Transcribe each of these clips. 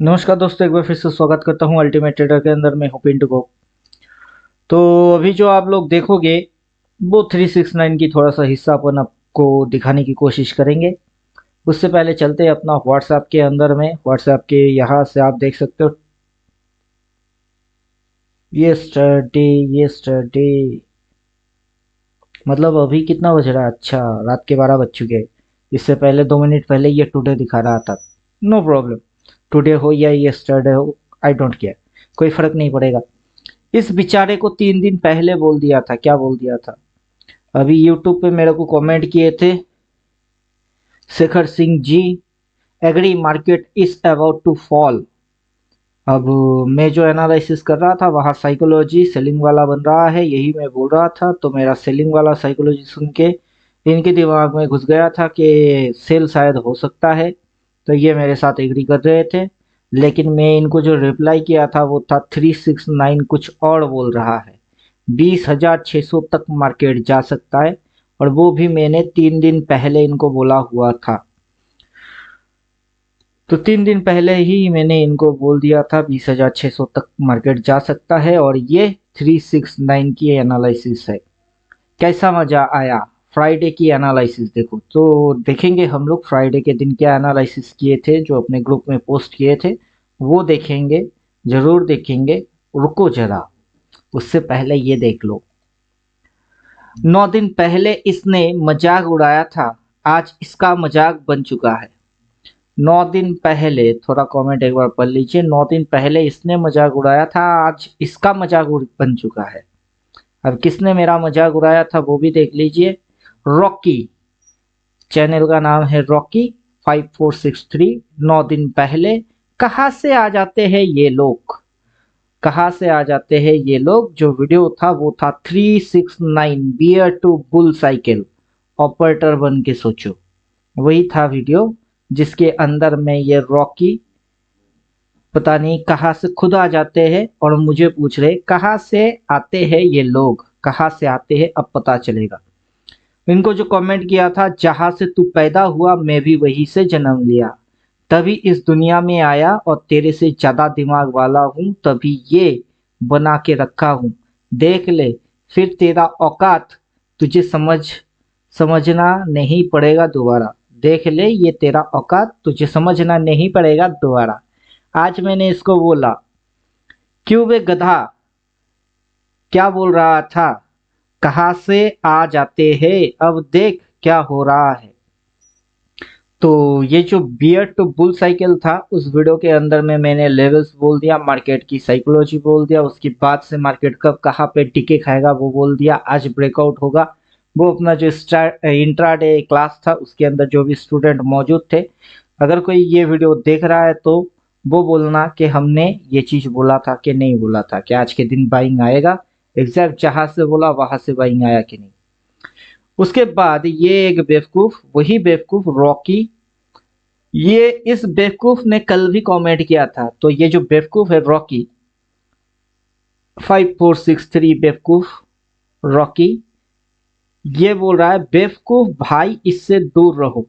नमस्कार दोस्तों, एक बार फिर से स्वागत करता हूं अल्टीमेट ट्रेडर के अंदर। मैं हूं पिंटू को। तो अभी जो आप लोग देखोगे वो 369 की थोड़ा सा हिस्सा अपन आपको दिखाने की कोशिश करेंगे। उससे पहले चलते हैं अपना व्हाट्सएप के अंदर में। व्हाट्सएप के यहाँ से आप देख सकते हो यस्टरडे यस्टरडे, मतलब अभी कितना बज रहा है? अच्छा, रात के 12 बज चुके हैं। इससे पहले 2 मिनट पहले ये टुडे दिखा रहा था। नो प्रॉब्लम, टुडे हो या यस्टरडे हो, आई डोंट केयर, कोई फर्क नहीं पड़ेगा। इस बेचारे को 3 दिन पहले बोल दिया था। क्या बोल दिया था? अभी यूट्यूब पे मेरे को कमेंट किए थे Shekhar Singh ji, agri market is about to fall. अब मैं जो एनालिसिस कर रहा था वहाँ साइकोलॉजी सेलिंग वाला बन रहा है, यही मैं बोल रहा था। तो मेरा सेलिंग वाला साइकोलॉजी सुन के इनके दिमाग में घुस गया था कि सेल शायद हो सकता है, तो ये मेरे साथ एग्री कर रहे थे। लेकिन मैं इनको जो रिप्लाई किया था वो था 369 कुछ और बोल रहा है। 20,600 तक मार्केट जा सकता है, और वो भी मैंने 3 दिन पहले इनको बोला हुआ था। तो 3 दिन पहले ही मैंने इनको बोल दिया था 20,600 तक मार्केट जा सकता है, और ये 369 की एनालिसिस है। कैसा मजा आया? फ्राइडे की एनालिसिस देखो। तो देखेंगे हम लोग फ्राइडे के दिन क्या एनालिसिस किए थे, जो अपने ग्रुप में पोस्ट किए थे वो देखेंगे, जरूर देखेंगे। रुको जरा, उससे पहले ये देख लो। 9 दिन पहले इसने मजाक उड़ाया था, आज इसका मजाक बन चुका है। 9 दिन पहले, थोड़ा कमेंट एक बार पढ़ लीजिए। 9 दिन पहले इसने मजाक उड़ाया था, आज इसका मजाक बन चुका है। अब किसने मेरा मजाक उड़ाया था वो भी देख लीजिए। रॉकी, चैनल का नाम है रॉकी 5463। 9 दिन पहले कहाँ से आ जाते हैं ये लोग, कहाँ से आ जाते हैं ये लोग। जो वीडियो था वो था 369 bear to bull cycle, operator बन के सोचो। वही था वीडियो जिसके अंदर में ये रॉकी पता नहीं कहाँ से खुद आ जाते हैं और मुझे पूछ रहे कहाँ से आते हैं ये लोग, कहाँ से आते हैं अब पता चलेगा। इनको जो कमेंट किया था, जहां से तू पैदा हुआ मैं भी वहीं से जन्म लिया, तभी इस दुनिया में आया और तेरे से ज्यादा दिमाग वाला हूँ, तभी ये बना के रखा हूँ। देख ले फिर तेरा औकात तुझे समझना नहीं पड़ेगा दोबारा। देख ले ये तेरा औकात तुझे समझना नहीं पड़ेगा दोबारा। आज मैंने इसको बोला, क्यों बे गधा, क्या बोल रहा था, कहाँ से आ जाते हैं, अब देख क्या हो रहा है। तो ये जो बियर टू बुल साइकिल था, उस वीडियो के अंदर में मैंने लेवल्स बोल दिया, मार्केट की साइकोलॉजी बोल दिया, उसके बाद से मार्केट कब कहाँ पे टिके खाएगा वो बोल दिया, आज ब्रेकआउट होगा। वो अपना जो इंट्राडे क्लास था उसके अंदर जो भी स्टूडेंट मौजूद थे, अगर कोई ये वीडियो देख रहा है तो वो बोलना कि हमने ये चीज बोला था कि नहीं बोला था, कि आज के दिन बाइंग आएगा। एग्जैक्ट जहां से बोला वहां से बाइंग आया कि नहीं। उसके बाद ये एक बेवकूफ, वही बेवकूफ रॉकी, ये इस बेवकूफ ने कल भी कमेंट किया था। तो ये जो बेवकूफ है रॉकी 5463, बेवकूफ रॉकी, ये बोल रहा है बेवकूफ भाई इससे दूर रहो।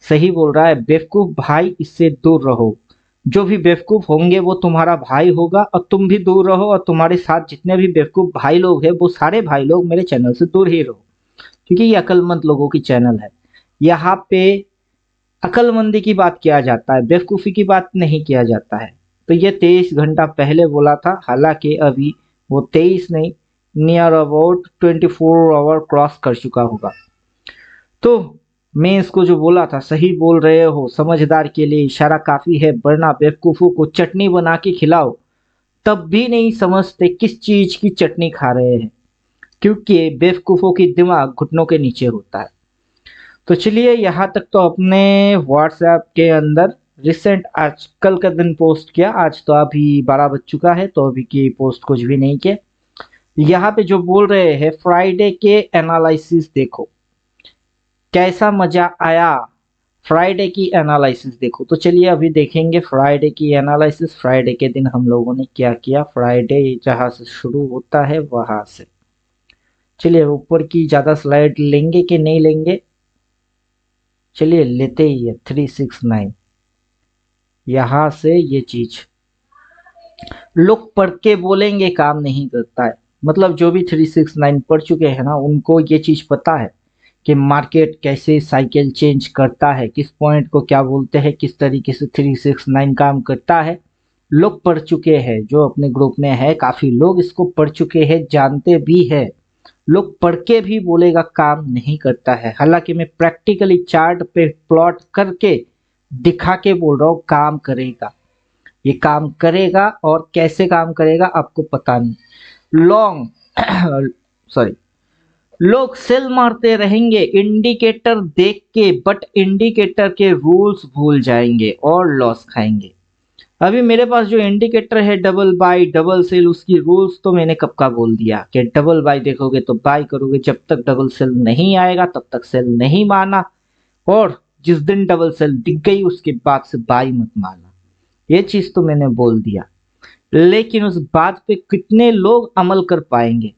सही बोल रहा है, बेवकूफ भाई इससे दूर रहो। जो भी बेवकूफ होंगे वो तुम्हारा भाई होगा, और तुम भी दूर रहो, और तुम्हारे साथ जितने भी बेवकूफ भाई लोग हैं वो सारे भाई लोग मेरे चैनल से दूर ही रहो, क्योंकि ये अक्लमंद लोगों की चैनल है। यहाँ पे अक्लमंदी की बात किया जाता है, बेवकूफ़ी की बात नहीं किया जाता है। तो ये 23 घंटा पहले बोला था, हालांकि अभी वो 23 नहीं, नियर अबाउट 24 आवर क्रॉस कर चुका होगा। तो मैं इसको जो बोला था, सही बोल रहे हो, समझदार के लिए इशारा काफी है, वरना बेवकूफों को चटनी बना के खिलाओ तब भी नहीं समझते किस चीज की चटनी खा रहे हैं, क्योंकि बेवकूफों की दिमाग घुटनों के नीचे होता है। तो चलिए, यहाँ तक तो अपने व्हाट्सएप के अंदर रिसेंट आज कल का दिन पोस्ट किया। आज तो अभी 12 बज चुका है, तो अभी की पोस्ट कुछ भी नहीं किया। यहाँ पे जो बोल रहे हैं फ्राइडे के एनालिसिस देखो, कैसा मजा आया। फ्राइडे की एनालिसिस देखो। तो चलिए अभी देखेंगे फ्राइडे की एनालिसिस। फ्राइडे के दिन हम लोगों ने क्या किया, फ्राइडे जहाँ से शुरू होता है वहां से। चलिए ऊपर की ज्यादा स्लाइड लेंगे कि नहीं लेंगे, चलिए लेते ही है 369। यहाँ से ये चीज लोग पढ़ के बोलेंगे काम नहीं करता है। मतलब जो भी 369 पढ़ चुके हैं ना, उनको ये चीज पता है कि मार्केट कैसे साइकिल चेंज करता है, किस पॉइंट को क्या बोलते हैं, किस तरीके से 369 काम करता है। लोग पढ़ चुके हैं, जो अपने ग्रुप में है काफी लोग इसको पढ़ चुके हैं, जानते भी है। लोग पढ़ के भी बोलेगा काम नहीं करता है, हालांकि मैं प्रैक्टिकली चार्ट पे प्लॉट करके दिखा के बोल रहा हूँ काम करेगा। ये काम करेगा और कैसे काम करेगा आपको पता नहीं। लॉन्ग सॉरी लोग सेल मारते रहेंगे इंडिकेटर देख के, बट इंडिकेटर के रूल्स भूल जाएंगे और लॉस खाएंगे। अभी मेरे पास जो इंडिकेटर है डबल बाय डबल सेल, उसकी रूल्स तो मैंने कब का बोल दिया कि डबल बाय देखोगे तो बाय करोगे, जब तक डबल सेल नहीं आएगा तब तक सेल नहीं मारना, और जिस दिन डबल सेल दिख गई उसके बाद से बाय मत मारना। ये चीज तो मैंने बोल दिया, लेकिन उस बात पे कितने लोग अमल कर पाएंगे,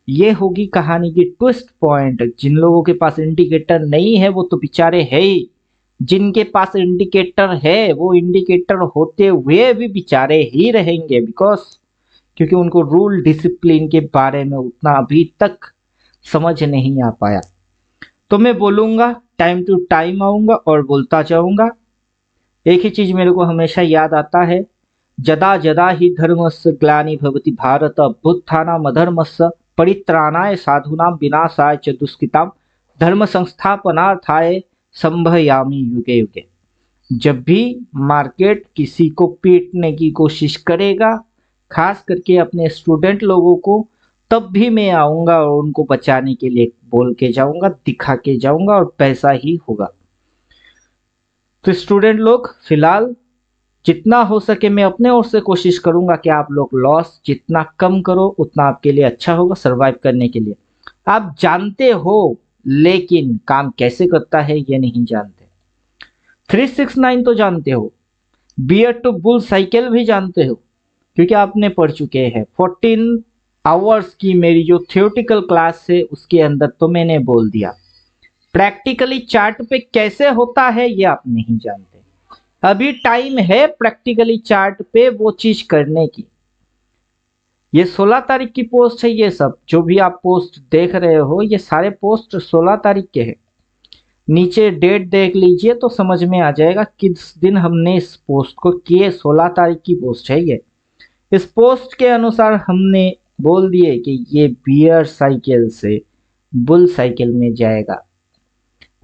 ये होगी कहानी की ट्विस्ट पॉइंट। जिन लोगों के पास इंडिकेटर नहीं है वो तो बेचारे है ही, जिनके पास इंडिकेटर है वो इंडिकेटर होते हुए भी बेचारे ही रहेंगे, बिकॉज क्योंकि उनको रूल डिसिप्लिन के बारे में उतना अभी तक समझ नहीं आ पाया। तो मैं बोलूंगा, टाइम टू टाइम आऊंगा और बोलता जाऊंगा। एक ही चीज मेरे को हमेशा याद आता है, जदा जदा ही धर्मस्य ग्लानि भवति भारत अभ्युत्थानम् अधर्मस्य परित्राणाय साधूनां विनाशाय च दुष्कृतां धर्म संस्थापनार्थाय संभयामि युगे युगे। जब भी मार्केट किसी को पीटने की कोशिश करेगा, खास करके अपने स्टूडेंट लोगों को, तब भी मैं आऊंगा और उनको बचाने के लिए बोल के जाऊंगा, दिखा के जाऊंगा, और पैसा ही होगा। तो स्टूडेंट लोग फिलहाल जितना हो सके मैं अपने ओर से कोशिश करूंगा कि आप लोग लॉस जितना कम करो उतना आपके लिए अच्छा होगा सर्वाइव करने के लिए। आप जानते हो, लेकिन काम कैसे करता है ये नहीं जानते। 369 तो जानते हो, बियर टू बुल साइकिल भी जानते हो, क्योंकि आपने पढ़ चुके हैं। 14 आवर्स की मेरी जो थियोरटिकल क्लास है उसके अंदर तो मैंने बोल दिया। प्रैक्टिकली चार्ट पे कैसे होता है ये आप नहीं जानते। अभी टाइम है प्रैक्टिकली चार्ट पे वो चीज करने की। ये 16 तारीख की पोस्ट है, ये सब जो भी आप पोस्ट देख रहे हो ये सारे पोस्ट 16 तारीख के हैं। नीचे डेट देख लीजिए तो समझ में आ जाएगा किस दिन हमने इस पोस्ट को किए। 16 तारीख की पोस्ट है ये। इस पोस्ट के अनुसार हमने बोल दिए कि ये बियर साइकिल से बुल साइकिल में जाएगा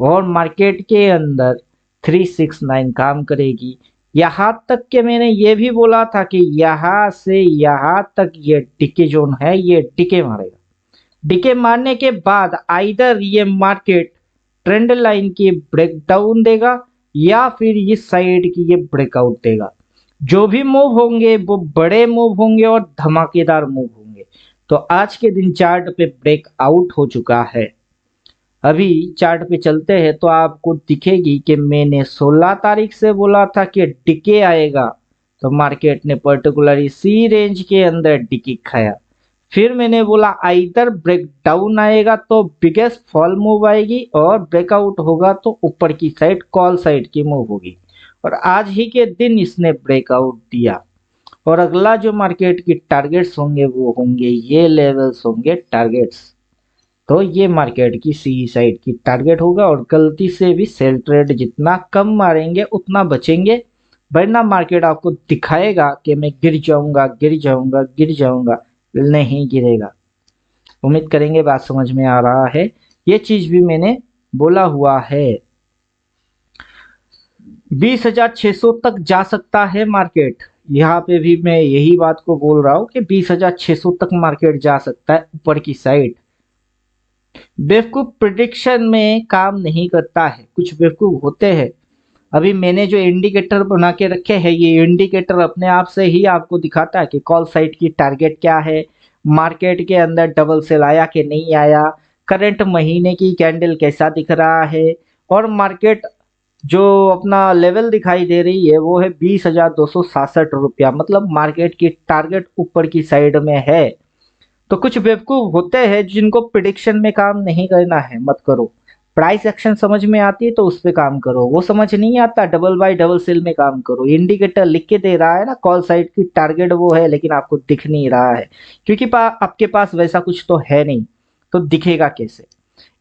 और मार्केट के अंदर 369 काम करेगी। यहाँ तक के मैंने ये भी बोला था कि यहाँ से यहाँ तक ये डिके जोन है, ये डिके मारेगा। डिके मारने के बाद आइदर ये मार्केट ट्रेंड लाइन की ब्रेकडाउन देगा या फिर इस साइड की ये ब्रेकआउट देगा। जो भी मूव होंगे वो बड़े मूव होंगे और धमाकेदार मूव होंगे। तो आज के दिन चार्ट पे ब्रेकआउट हो चुका है। अभी चार्ट पे चलते हैं तो आपको दिखेगी कि मैंने 16 तारीख से बोला था कि डिके आएगा, तो मार्केट ने पर्टिकुलर इसी रेंज के अंदर डिके खाया। फिर मैंने बोला आइदर ब्रेकडाउन आएगा तो बिगेस्ट फॉल मूव आएगी, और ब्रेकआउट होगा तो ऊपर की साइड कॉल साइड की मूव होगी। और आज ही के दिन इसने ब्रेकआउट दिया, और अगला जो मार्केट की टारगेट्स होंगे वो होंगे ये लेवल्स होंगे टारगेट्स। तो ये मार्केट की सी साइड की टारगेट होगा, और गलती से भी सेल ट्रेड जितना कम मारेंगे उतना बचेंगे, वरना मार्केट आपको दिखाएगा कि मैं गिर जाऊंगा गिर जाऊंगा गिर जाऊंगा, नहीं गिरेगा। उम्मीद करेंगे बात समझ में आ रहा है। ये चीज भी मैंने बोला हुआ है। 20,600 तक जा सकता है मार्केट। यहाँ पे भी मैं यही बात को बोल रहा हूँ कि 20,600 तक मार्केट जा सकता है ऊपर की साइड। बेवकूफ प्रिडिक्शन में काम नहीं करता है, कुछ बेवकूफ होते हैं। अभी मैंने जो इंडिकेटर बना के रखे हैं, ये इंडिकेटर अपने आप से ही आपको दिखाता है कि कॉल साइड की टारगेट क्या है, मार्केट के अंदर डबल सेल आया कि नहीं आया, करंट महीने की कैंडल कैसा दिख रहा है, और मार्केट जो अपना लेवल दिखाई दे रही है वो है 20,267 रुपया। मतलब मार्केट की टारगेट ऊपर की साइड में है। तो कुछ बेवकूफ होते हैं जिनको प्रिडिक्शन में काम नहीं करना है, मत करो। प्राइस एक्शन समझ में आती है तो उस पे काम करो, वो समझ नहीं आता डबल बाय डबल सेल में काम करो। इंडिकेटर लिख के दे रहा है ना कॉल साइड की टारगेट वो है, लेकिन आपको दिख नहीं रहा है क्योंकि आपके पास वैसा कुछ तो है नहीं, तो दिखेगा कैसे?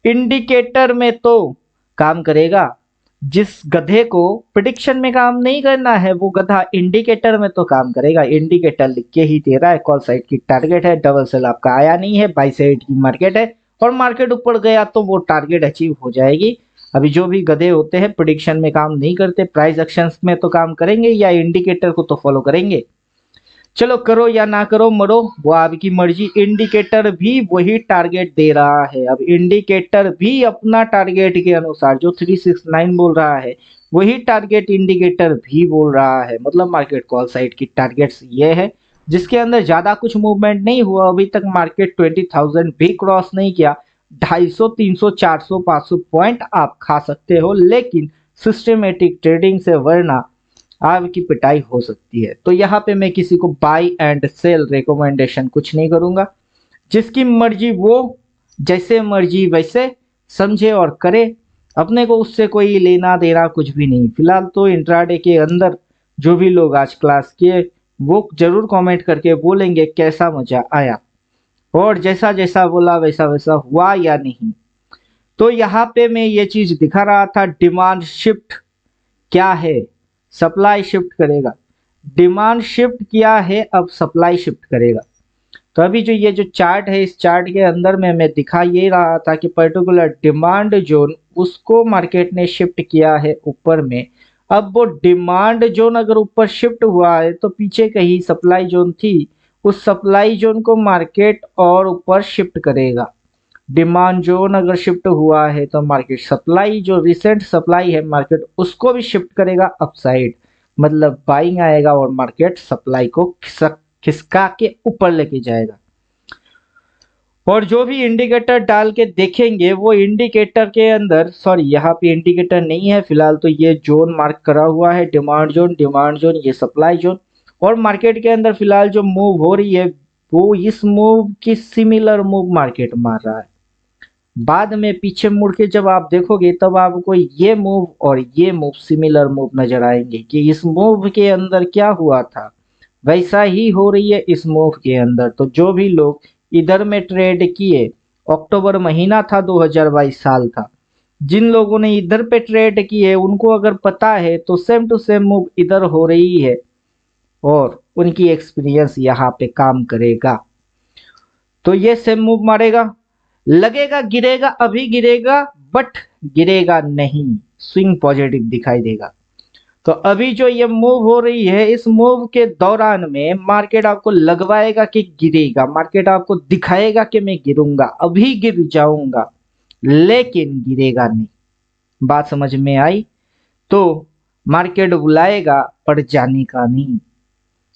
इंडिकेटर में तो काम करेगा। जिस गधे को प्रिडिक्शन में काम नहीं करना है वो गधा इंडिकेटर में तो काम करेगा। इंडिकेटर लिख के ही दे रहा है कॉल साइड की टारगेट है, डबल सेल आपका आया नहीं है, बाई साइड की मार्केट है और मार्केट ऊपर गया तो वो टारगेट अचीव हो जाएगी। अभी जो भी गधे होते हैं प्रिडिक्शन में काम नहीं करते, प्राइस एक्शंस में तो काम करेंगे या इंडिकेटर को तो फॉलो करेंगे। चलो करो या ना करो मरो, वो आपकी मर्जी। इंडिकेटर भी वही टारगेट दे रहा है। अब इंडिकेटर भी अपना टारगेट के अनुसार जो 369 बोल रहा है वही टारगेट इंडिकेटर भी बोल रहा है। मतलब मार्केट कॉल साइड की टारगेट्स ये है जिसके अंदर ज्यादा कुछ मूवमेंट नहीं हुआ अभी तक, मार्केट 20,000 भी क्रॉस नहीं किया। 250, 300, 400, 500 पॉइंट आप खा सकते हो, लेकिन सिस्टमेटिक ट्रेडिंग से वरना आपकी पिटाई हो सकती है। तो यहाँ पे मैं किसी को बाई एंड सेल रिकमेंडेशन कुछ नहीं करूंगा। जिसकी मर्जी वो जैसे मर्जी वैसे समझे और करे, अपने को उससे कोई लेना देना कुछ भी नहीं। फिलहाल तो इंट्राडे के अंदर जो भी लोग आज क्लास किए वो जरूर कमेंट करके बोलेंगे कैसा मजा आया और जैसा जैसा बोला वैसा वैसा हुआ या नहीं। तो यहाँ पे मैं ये चीज दिखा रहा था, डिमांड शिफ्ट क्या है, सप्लाई शिफ्ट करेगा। डिमांड शिफ्ट किया है, अब सप्लाई शिफ्ट करेगा। तो अभी जो ये जो चार्ट है, इस चार्ट के अंदर में मैं दिखा ये रहा था कि पर्टिकुलर डिमांड जोन उसको मार्केट ने शिफ्ट किया है ऊपर में। अब वो डिमांड जोन अगर ऊपर शिफ्ट हुआ है तो पीछे कहीं सप्लाई जोन थी, उस सप्लाई जोन को मार्केट और ऊपर शिफ्ट करेगा। डिमांड जोन अगर शिफ्ट हुआ है तो मार्केट सप्लाई जो रिसेंट सप्लाई है मार्केट उसको भी शिफ्ट करेगा अपसाइड, मतलब बाइंग आएगा और मार्केट सप्लाई को खिसका के ऊपर लेके जाएगा। और जो भी इंडिकेटर डाल के देखेंगे वो इंडिकेटर के अंदर, सॉरी यहाँ पे इंडिकेटर नहीं है फिलहाल, तो ये जोन मार्क करा हुआ है डिमांड जोन, ये सप्लाई जोन। और मार्केट के अंदर फिलहाल जो मूव हो रही है वो इस मूव की सिमिलर मूव मार्केट मार रहा है। बाद में पीछे मुड़ के जब आप देखोगे तब आपको ये मूव और ये मूव सिमिलर मूव नजर आएंगे कि इस मूव के अंदर क्या हुआ था वैसा ही हो रही है इस मूव के अंदर। तो जो भी लोग इधर में ट्रेड किए, अक्टूबर महीना था 2022 साल था, जिन लोगों ने इधर पे ट्रेड किए उनको अगर पता है तो सेम टू सेम मूव इधर हो रही है और उनकी एक्सपीरियंस यहाँ पे काम करेगा। तो ये सेम मूव मारेगा, लगेगा गिरेगा, अभी गिरेगा बट गिरेगा नहीं, स्विंग पॉजिटिव दिखाई देगा। तो अभी जो ये मूव हो रही है इस मूव के दौरान में मार्केट आपको लगवाएगा कि गिरेगा, मार्केट आपको दिखाएगा कि मैं गिरूंगा, अभी गिर जाऊंगा, लेकिन गिरेगा नहीं। बात समझ में आई? तो मार्केट बुलाएगा पर जाने का नहीं,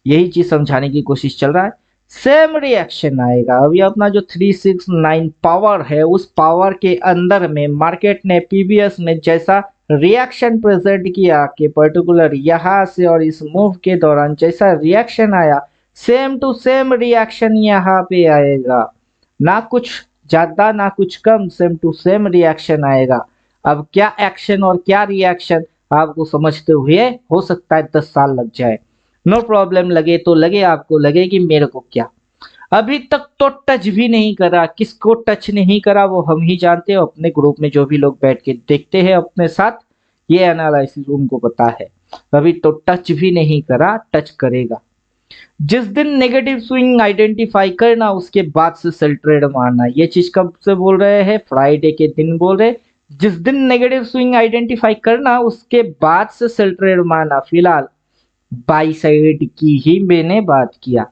यही चीज समझाने की कोशिश चल रहा है। सेम रिएक्शन आएगा। अभी अपना जो 369 पावर है उस पावर के अंदर में मार्केट ने पीबीएस ने जैसा रिएक्शन प्रेजेंट किया कि पर्टिकुलर यहां से और इस मूव के दौरान जैसा रिएक्शन आया सेम टू सेम रिएक्शन यहाँ पे आएगा, ना कुछ ज्यादा ना कुछ कम, सेम टू सेम रिएक्शन आएगा। अब क्या एक्शन और क्या रिएक्शन आपको समझते हुए हो सकता है 10 साल लग जाए, नो प्रॉब्लम, लगे तो लगे, आपको लगे कि मेरे को क्या। अभी तक तो टच भी नहीं करा, किसको टच नहीं करा वो हम ही जानते हैं। अपने ग्रुप में जो भी लोग बैठ के देखते हैं अपने साथ ये एनालिसिस उनको पता है। अभी तो टच भी नहीं करा, टच करेगा। जिस दिन नेगेटिव स्विंग आइडेंटिफाई करना उसके बाद से सेल ट्रेड मारना। ये चीज कब से बोल रहे हैं? फ्राइडे के दिन बोल रहे। जिस दिन नेगेटिव स्विंग आइडेंटिफाई करना उसके बाद से सेल ट्रेड मारना। फिलहाल बाई साइड की ही मैंने बात किया।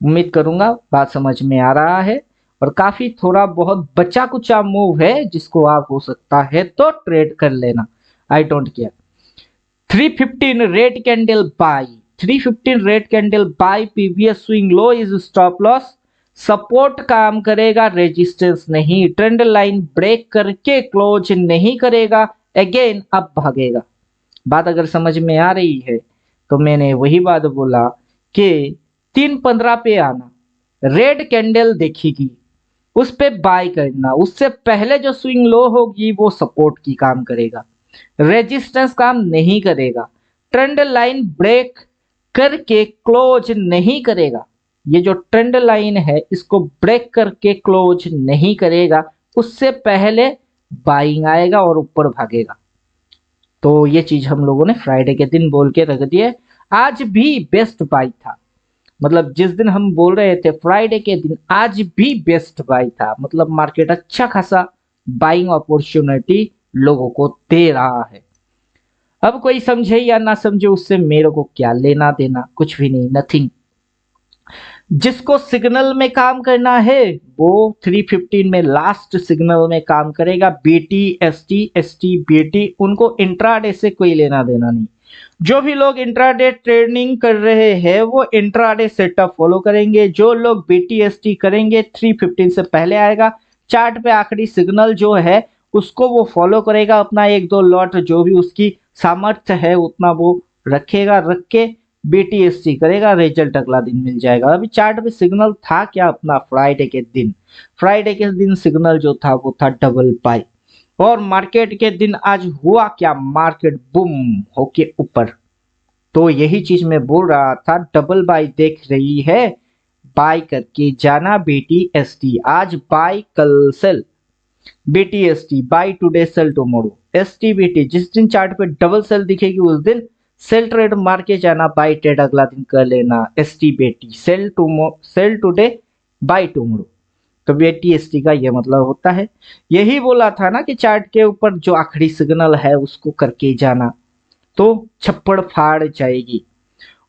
उम्मीद करूंगा बात समझ में आ रहा है और काफी थोड़ा बहुत बचा कुचा मूव है जिसको आप हो सकता है तो ट्रेड कर लेना, I don't care. 315 red candle buy, 315 red candle buy, PVS swing low is stop loss, support काम करेगा, रेजिस्टेंस नहीं। ट्रेंड लाइन ब्रेक करके क्लोज नहीं करेगा, अगेन अब भागेगा। बात अगर समझ में आ रही है तो मैंने वही बात बोला कि 3:15 पे आना, रेड कैंडल देखेगी, उस पे बाय करना। उससे पहले जो स्विंग लो होगी वो सपोर्ट की काम करेगा, रेजिस्टेंस काम नहीं करेगा, ट्रेंड लाइन ब्रेक करके क्लोज नहीं करेगा। ये जो ट्रेंड लाइन है इसको ब्रेक करके क्लोज नहीं करेगा, उससे पहले बाइंग आएगा और ऊपर भागेगा। तो ये चीज हम लोगों ने फ्राइडे के दिन बोल के रख दिए। आज भी बेस्ट बाई था, मतलब जिस दिन हम बोल रहे थे फ्राइडे के दिन, आज भी बेस्ट बाई था। मतलब मार्केट अच्छा खासा बाइंग अपॉर्चुनिटी लोगों को दे रहा है। अब कोई समझे या ना समझे उससे मेरे को क्या लेना देना, कुछ भी नहीं, नथिंग। जिसको सिग्नल में काम करना है वो 315 में लास्ट सिग्नल में काम करेगा। बीटी एसटी एसटी बीटी उनको इंट्राडे से कोई लेना देना नहीं। जो भी लोग इंट्राडे ट्रेडिंग कर रहे हैं वो इंट्राडे सेटअप फॉलो करेंगे। जो लोग बीटीएसटी करेंगे 315 से पहले आएगा, चार्ट पे आखिरी सिग्नल जो है उसको वो फॉलो करेगा। अपना एक दो लॉट जो भी उसकी सामर्थ्य है उतना वो रखेगा, रख के बीटीएसटी करेगा, रिजल्ट अगला दिन मिल जाएगा। अभी चार्ट पे सिग्नल था क्या अपना फ्राइडे के दिन? फ्राइडे के दिन सिग्नल जो था वो था डबल बाई। और मार्केट के दिन आज हुआ क्या? मार्केट बूम होके ऊपर। तो यही चीज मैं बोल रहा था, डबल बाई देख रही है, बाय करके जाना बीटीएसटी। आज बाय कल sell, BTST buy today sell tomorrow. STBT जिस दिन चार्ट पे डबल सेल दिखेगी उस दिन सेल ट्रेड मार के जाना, बाय ट्रेड अगला दिन कर लेना। STBT sell today buy tomorrow. तो बीटीएसटी का ये मतलब होता है। यही बोला था ना कि चार्ट के ऊपर जो आखिरी सिग्नल है उसको करके जाना तो छप्पड़ फाड़ जाएगी।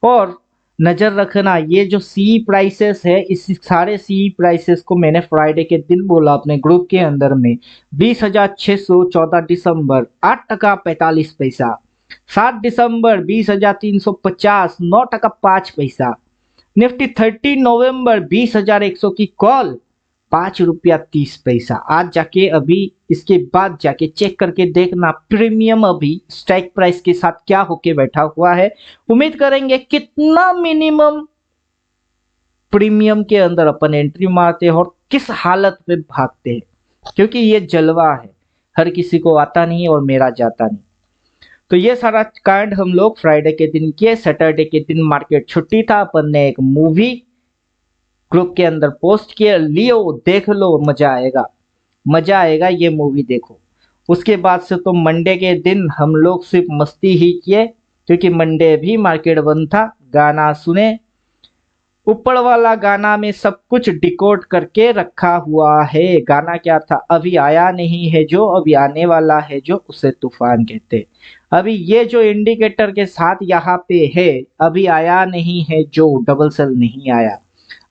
और नजर रखना, ये जो सी प्राइसेस है इस सारे सी प्राइसेस को मैंने फ्राइडे के दिन बोला अपने ग्रुप के अंदर में। 20,614 दिसंबर 8 टका 45 पैसा, 7 दिसंबर 20,350 9 टका 5 पैसा, निफ्टी 30 नवंबर 20,100 की कॉल ₹5.30। आज जाके अभी इसके बाद जाके चेक करके देखना प्रीमियम अभी स्ट्राइक प्राइस के साथ क्या होके बैठा हुआ है। उम्मीद करेंगे कितना मिनिमम प्रीमियम के अंदर अपन एंट्री मारते हैं और किस हालत में भागते हैं, क्योंकि ये जलवा है, हर किसी को आता नहीं और मेरा जाता नहीं। तो ये सारा कांड हम लोग फ्राइडे के दिन किए। सैटरडे के दिन मार्केट छुट्टी था, अपन ने एक मूवी ग्रुप के अंदर पोस्ट किया, लियो देख लो, मजा आएगा, मजा आएगा, ये मूवी देखो। उसके बाद से तो मंडे के दिन हम लोग सिर्फ मस्ती ही किए, क्योंकि मंडे भी मार्केट बंद था। गाना सुने, ऊपर वाला गाना में सब कुछ डिकोड करके रखा हुआ है। गाना क्या था? अभी आया नहीं है जो, अभी आने वाला है जो, उसे तूफान कहते। अभी ये जो इंडिकेटर के साथ यहाँ पे है, अभी आया नहीं है जो, डबल सेल नहीं आया,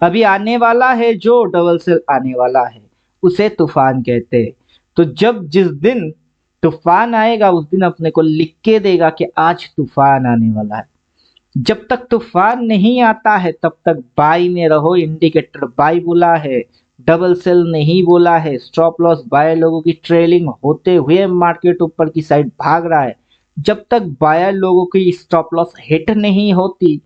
अभी आने वाला है जो, डबल सेल आने वाला है, उसे तूफान कहते। तो जब जिस दिन तूफान आएगा उस दिन अपने को लिख के देगा कि आज तूफान आने वाला है। जब तक तूफान नहीं आता है तब तक बाई में रहो। इंडिकेटर बाई बोला है, डबल सेल नहीं बोला है। स्टॉप लॉस बाय लोगों की ट्रेलिंग होते हुए मार्केट ऊपर की साइड भाग रहा है। जब तक बायर लोगों की स्टॉप लॉस हिट नहीं होती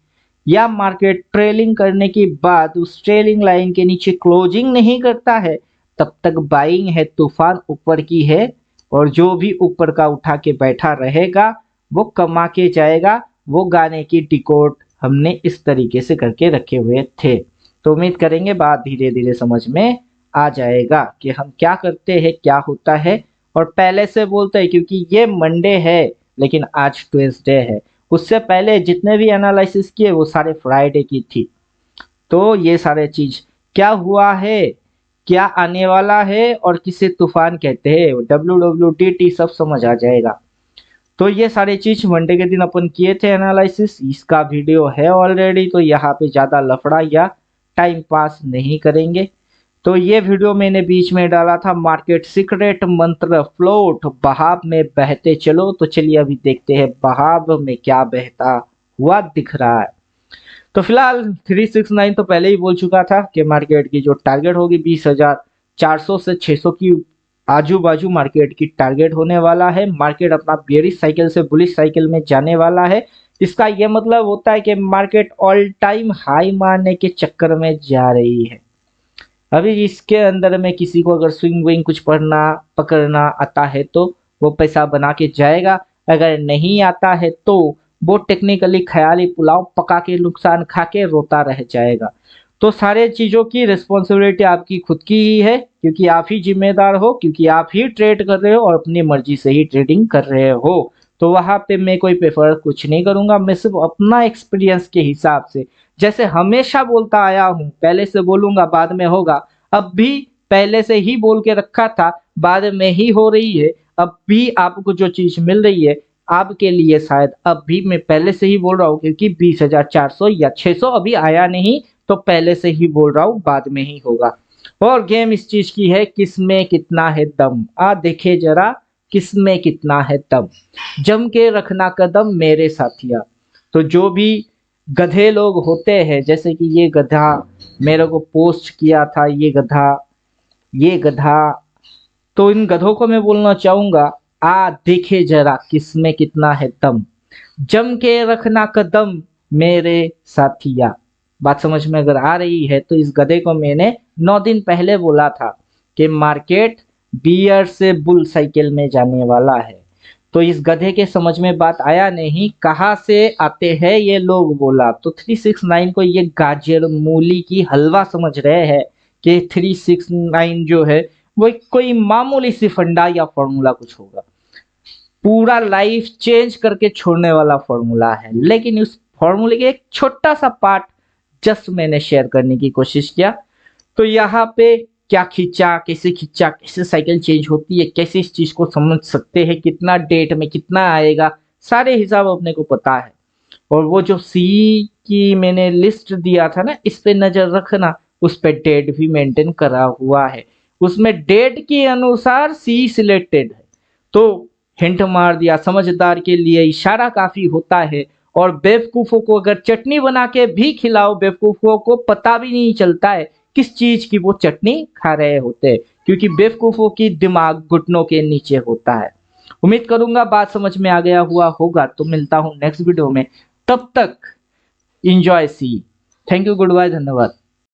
या मार्केट ट्रेलिंग करने के बाद उस ट्रेलिंग लाइन के नीचे क्लोजिंग नहीं करता है, तब तक बाइंग है, तूफान ऊपर की है। और जो भी ऊपर का उठा के बैठा रहेगा वो कमा के जाएगा। वो गाने की डिकोड हमने इस तरीके से करके रखे हुए थे। तो उम्मीद करेंगे बात धीरे धीरे समझ में आ जाएगा कि हम क्या करते हैं, क्या होता है। और पहले से बोलते हैं क्योंकि ये मंडे है लेकिन आज ट्यूसडे है, उससे पहले जितने भी एनालिसिस किए वो सारे फ्राइडे की थी। तो ये सारे चीज क्या हुआ है, क्या आने वाला है और किसे तूफान कहते हैं, WWDT सब समझ आ जाएगा। तो ये सारे चीज मंडे के दिन अपन किए थे एनालिसिस, इसका वीडियो है ऑलरेडी, तो यहाँ पे ज्यादा लफड़ा या टाइम पास नहीं करेंगे। तो ये वीडियो मैंने बीच में डाला था, मार्केट सीक्रेट मंत्र फ्लोट, बहाव में बहते चलो। तो चलिए अभी देखते हैं बहाव में क्या बहता हुआ दिख रहा है। तो फिलहाल 369 तो पहले ही बोल चुका था कि मार्केट की जो टारगेट होगी 20,400 से 600 की आजू बाजू मार्केट की टारगेट होने वाला है। मार्केट अपना बेयरिश साइकिल से बुलिश साइकिल में जाने वाला है। इसका यह मतलब होता है कि मार्केट ऑल टाइम हाई मारने के चक्कर में जा रही है। अभी इसके अंदर में किसी को अगर स्विंग विंग कुछ पढ़ना पकड़ना आता है तो वो पैसा बना के जाएगा, अगर नहीं आता है तो वो टेक्निकली ख्याली पुलाव पका के नुकसान खा के रोता रह जाएगा। तो सारे चीज़ों की रिस्पॉन्सिबिलिटी आपकी खुद की ही है, क्योंकि आप ही जिम्मेदार हो, क्योंकि आप ही ट्रेड कर रहे हो और अपनी मर्जी से ही ट्रेडिंग कर रहे हो। तो वहाँ पे मैं कोई प्रेफर कुछ नहीं करूँगा, मैं सिर्फ अपना एक्सपीरियंस के हिसाब से, जैसे हमेशा बोलता आया हूँ, पहले से बोलूँगा बाद में होगा, अब भी पहले से ही बोल के रखा था, बाद में ही हो रही है। अब भी आपको जो चीज़ मिल रही है, आपके लिए शायद अब भी मैं पहले से ही बोल रहा हूँ, क्योंकि 20,400 या 600 अभी आया नहीं, तो पहले से ही बोल रहा हूँ, बाद में ही होगा। और गेम इस चीज़ की है, किसमें कितना है दम, देखे जरा किसमें कितना है दम, जम के रखना कदम मेरे साथिया। तो जो भी गधे लोग होते हैं, जैसे कि ये गधा मेरे को पोस्ट किया था, ये गधा, तो इन गधों को मैं बोलना चाहूंगा, देखे जरा किसमें कितना है दम, जम के रखना कदम मेरे साथिया। बात समझ में अगर आ रही है तो इस गधे को मैंने 9 दिन पहले बोला था कि मार्केट बियर से बुल साइकिल में जाने वाला है। तो इस गधे के समझ में बात आया नहीं, कहाँ से आते हैं ये लोग बोला, तो 369 को ये गाजर मूली की हलवा समझ रहे हैं कि 369 जो है वो कोई मामूली सी फंडा या फॉर्मूला कुछ होगा, पूरा लाइफ चेंज करके छोड़ने वाला फॉर्मूला है। लेकिन उस फॉर्मूले के एक छोटा सा पार्ट जस्ट मैंने शेयर करने की कोशिश किया। तो यहाँ पे क्या खींचा, कैसे साइकिल चेंज होती है, कैसे इस चीज को समझ सकते हैं, कितना डेट में कितना आएगा, सारे हिसाब अपने को पता है। और वो जो सी की मैंने लिस्ट दिया था ना, इस पे नजर रखना, उस पे डेट भी मेंटेन करा हुआ है, उसमें डेट के अनुसार सी सिलेक्टेड है। तो हिंट मार दिया, समझदार के लिए इशारा काफी होता है। और बेवकूफों को अगर चटनी बना के भी खिलाओ, बेवकूफों को पता भी नहीं चलता है किस चीज की वो चटनी खा रहे होते हैं, क्योंकि बेवकूफों की दिमाग घुटनों के नीचे होता है। उम्मीद करूंगा बात समझ में आ गया हुआ होगा, तो मिलता हूं नेक्स्ट वीडियो में, तब तक एंजॉय सी। थैंक यू, गुड बाय, धन्यवाद।